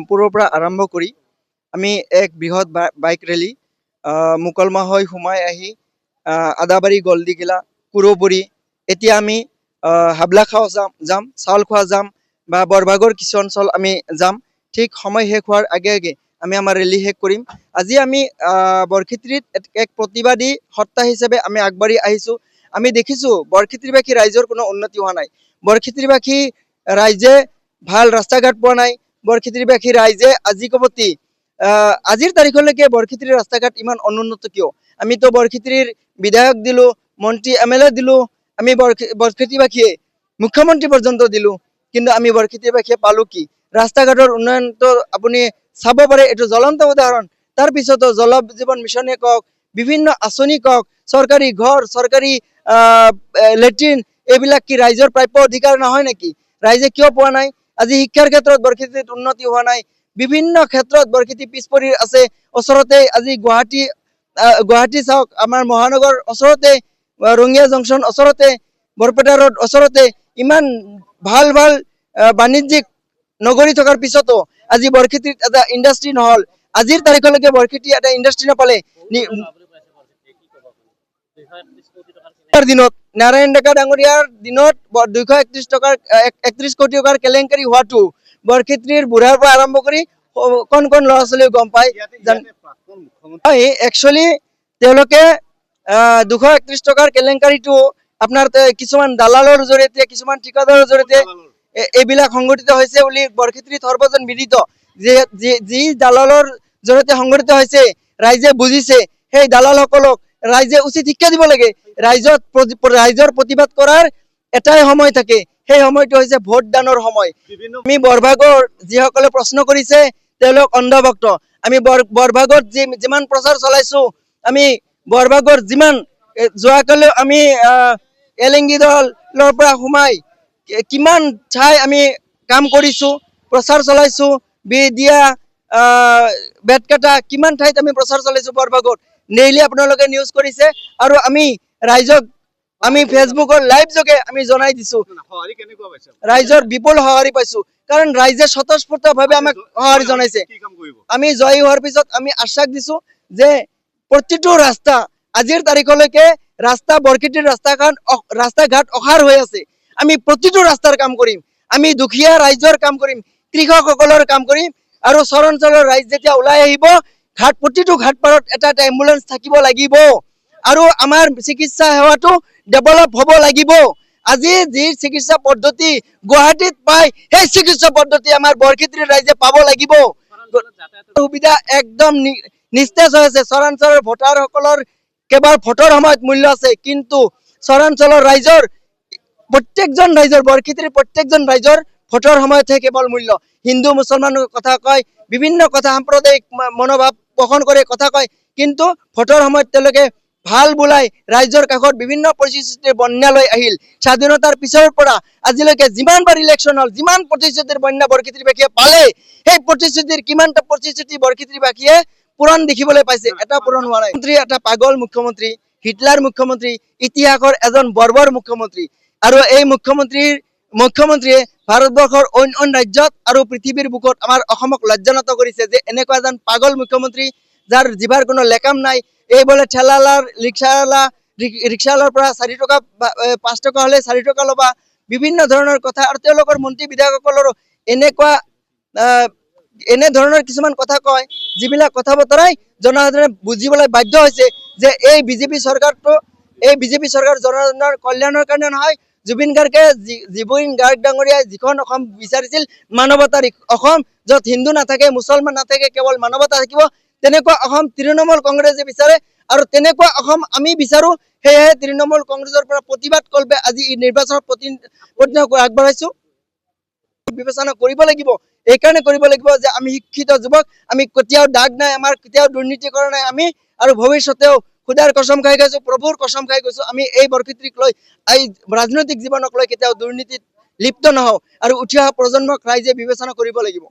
পুৰৰ পৰা আৰম্ভ কৰি আমি এক বৃহৎ বাইক ৰেলী মুকলমা হৈ সোমাই আহি আদাবাৰী গলদিগিলা কুৰবুৰী এতিয়া আমি হাবলাখাও যাম চাউলখোৱা যাম বা বৰভাগৰ কিছু অঞ্চল আমি যাম ঠিক সময় শেষ হোৱাৰ আগে আগে আমি আমাৰ ৰেলী শেষ কৰিম আজি আমি বৰক্ষেত্ৰীত এক প্ৰতিবাদী সত্তা হিচাপে আমি আগবাঢ়ি আহিছোঁ আমি দেখিছোঁ বৰক্ষেত্ৰীবাসী ৰাইজৰ কোনো উন্নতি হোৱা নাই বৰক্ষেত্ৰীবাসী ৰাইজে ভাল ৰাস্তা ঘাট পোৱা নাই বৰক্ষেত্ৰীবাসী ৰাইজে আজিকবতি আজিৰ তাৰিখলৈকে বৰক্ষেত্ৰীৰ ৰাস্তা ঘাট ইমান অনুন্নত কিয় আমিতো বৰক্ষেত্ৰীৰ বিধায়ক দিলো মন্ত্ৰী MLA দিলো আমি বৰক্ষেত্ৰীবাসীয়ে মুখ্যমন্ত্ৰী পৰ্যন্ত দিলো কিন্তু আমি বৰক্ষেত্ৰীবাসীয়ে পালো কি ৰাস্তা ঘাটৰ উন্নয়নটো আপুনি চাব পাৰে এইটো জ্বলন্ত উদাহৰণ তাৰ পিছতো জল জীৱন মিছনে কওক বিভিন্ন আঁচনি কওক চৰকাৰী ঘৰ চৰকাৰী লেট্ৰিন এইবিলাক কি ৰাইজৰ প্ৰাপ্য অধিকাৰ নহয় নেকি ৰাইজে কিয় পোৱা নাই আজি শিক্ষাৰ ক্ষেত্ৰত বৰক্ষেত্ৰীত উন্নতি হোৱা নাই বিভিন্ন ক্ষেত্ৰত বৰক্ষেত্ৰী পিছ পৰি আছে ওচৰতে আজি গুৱাহাটী চাওক আমাৰ মহানগৰ ওচৰতে ৰঙিয়া জংচন ওচৰতে বৰপেটা ৰোড ওচৰতে ইমান ভাল ভাল বাণিজ্যিক নগৰী থকাৰ পিছতো আজি বৰক্ষেত্ৰীত এটা ইণ্ডাষ্ট্ৰী নহল আজিৰ তাৰিখলৈকে বৰক্ষেত্ৰী এটা ইণ্ডাষ্ট্ৰী নাপালে দিনত নাৰায়ণ ডেকা ডাঙৰীয়াৰ দিনত 231 কোটি টকাৰ কেলেংকাৰী হোৱাটো বৰক্ষেত্ৰীৰ বুঢ়াৰ পৰা আৰম্ভ কৰি কোন ল'ৰা ছোৱালীয়ে গম পায় একচুৱেলি তেওঁলোকে 231 টকাৰ কেলেংকাৰীটো আপোনাৰ কিছুমান দালালৰ জৰিয়তে কিছুমান ঠিকাদাৰৰ জৰিয়তে এইবিলাক সংগঠিত হৈছে বুলি বৰক্ষেত্ৰীত সৰ্বজন বিদিত যি দালালৰ জৰিয়তে সংগঠিত হৈছে ৰাইজে বুজিছে সেই দালালসকলক ৰাইজে উচিত শিক্ষা দিব লাগে ৰাইজৰ প্ৰতিবাদ কৰাৰ এটাই সময় থাকে সেই সময়টো হৈছে ভোট দানৰ সময় আমি বৰভাগৰ যিসকলে প্ৰশ্ন কৰিছে তেওঁলোক অন্ধভক্ত আমি বৰভাগত যিমান প্ৰচাৰ চলাইছো আমি বৰভাগৰ যিমান যোৱাকালি আমি এলেংগি দলৰ পৰা সোমাই কিমান ঠাই আমি কাম কৰিছো প্ৰচাৰ চলাইছো বিদিয়া বেতকাটা কিমান ঠাইত আমি প্ৰচাৰ চলাইছো বৰভাগত ডেইলি আপোনালোকে নিউজ কৰিছে আৰু আমি ৰাইজক আমি ফেচবুকৰ লাইভ যোগে আমি জনাই দিছো ৰাইজৰ বিপুল সঁহাৰি পাইছো কাৰণ ৰাইজে স্বতঃস্ফূৰ্তভাৱে আমাক সঁহাৰি জনাইছে আমি জয়ী হোৱাৰ পিছত আমি আশ্বাস দিছো যে প্ৰতিটো ৰাস্তা আজিৰ তাৰিখলৈকে ৰাস্তা বৰক্ষেত্ৰীৰ ৰাস্তা ঘাট অসাৰ হৈ আছে আমি প্ৰতিটো ৰাস্তাৰ কাম কৰিম আমি দুখীয়া ৰাইজৰ কাম কৰিম কৃষকসকলৰ কাম কৰিম আৰু চৰঞ্চলৰ ৰাইজ যেতিয়া ওলাই আহিব প্ৰতিটো ঘাট পাৰত এটা এম্বুলেন্স থাকিব লাগিব আৰু আমাৰ চিকিৎসা সেৱাটো ডেভেলপ হ'ব লাগিব আজি যি চিকিৎসা পদ্ধতি গুৱাহাটীত পায় সেই চিকিৎসা পদ্ধতি আমাৰ বৰক্ষেত্ৰীৰ ৰাইজে পাব লাগিব সুবিধা একদম নিস্তেজ হৈ আছে চৰাঞ্চলৰ ভোটাৰসকলৰ কেৱল ভোটৰ সময়ত মূল্য আছে কিন্তু চৰাঞ্চলৰ ৰাইজৰ প্ৰত্যেকজন ৰাইজৰ বৰক্ষেত্ৰীৰ প্ৰত্যেকজন ৰাইজৰ ভোটৰ সময়তহে কেৱল মূল্য হিন্দু মুছলমানৰ কথা কয় বিভিন্ন কথা সাম্প্ৰদায়িক মনোভাৱ পোষণ কৰে কথা কয় কিন্তু ভোটৰ সময়ত তেওঁলোকে ভাল বুলাই ৰাইজৰ কাষত বিভিন্ন প্ৰতিশ্ৰুতিৰ বন্যা লৈ আহিল স্বাধীনতাৰ পিছৰ পৰা আজিলৈকে যিমানবাৰ ইলেকশ্যন হল যিমান প্ৰতিশ্ৰুতিৰ বন্যা বৰক্ষেত্ৰীবাসীয়ে পালে সেই প্ৰতিশ্ৰুতিৰ কিমানটা প্ৰতিশ্ৰুতি বৰক্ষেত্ৰীবাসীয়ে পূৰণ দেখিবলৈ পাইছে এটা পূৰণ হোৱা নাই মন্ত্ৰী এটা পাগল মুখ্যমন্ত্ৰী হিটলাৰ মুখ্যমন্ত্ৰী ইতিহাসৰ এজন বৰ্বৰ মুখ্যমন্ত্ৰী আৰু এই মুখ্যমন্ত্ৰীয়ে ভাৰতবৰ্ষৰ অন্য ৰাজ্যত আৰু পৃথিৱীৰ বুকত আমাৰ অসমক লজ্জানত কৰিছে যে এনেকুৱা এজন পাগল মুখ্যমন্ত্ৰী যাৰ জিভাৰ কোনো লেকাম নাই এই বোলে ঠেলালাৰ ৰিক্সাৱালাৰ পৰা 4 টকা 5 টকা হলে 4 টকা ল'বা বিভিন্ন ধৰণৰ কথা আৰু তেওঁলোকৰ মন্ত্ৰী বিধায়কসকলৰো এনে ধৰণৰ কিছুমান কথা কয় যিবিলাক কথা বতৰাই জনসাধাৰণে বুজিবলৈ বাধ্য হৈছে যে এই বিজেপি চৰকাৰ জনসাধাৰণৰ কল্যাণৰ কাৰণে নহয় জুবিন গাৰ্গ ডাঙৰীয়াই যিখন অসম বিচাৰিছিল মানৱতাৰ অসম য'ত হিন্দু নাথাকে মুছলমান নাথাকে কেৱল মানৱতা থাকিব তেনেকুৱা অসম তৃণমূল কংগ্ৰেছে বিচাৰে আৰু তেনেকুৱা অসম আমি বিচাৰো সেয়েহে তৃণমূল কংগ্ৰেছৰ পৰা প্ৰতিবাদ কল্পে আজি নিৰ্বাচনত আগবঢ়াইছো বিবেচনা কৰিব লাগিব এইকাৰণে কৰিব লাগিব যে আমি শিক্ষিত যুৱক আমি কেতিয়াও দাগ নাই আমাৰ কেতিয়াও দুৰ্নীতি কৰা নাই আমি আৰু ভৱিষ্যতেও খুদাৰ কসম খাই গৈছো প্ৰভুৰ কসম খাই গৈছো আমি এই বৰক্ষেত্ৰীক লৈ এই ৰাজনৈতিক জীৱনক লৈ কেতিয়াও দুৰ্নীতিত লিপ্ত নহওঁ আৰু উঠি অহা প্ৰজন্মক ৰাইজে বিবেচনা কৰিব লাগিব।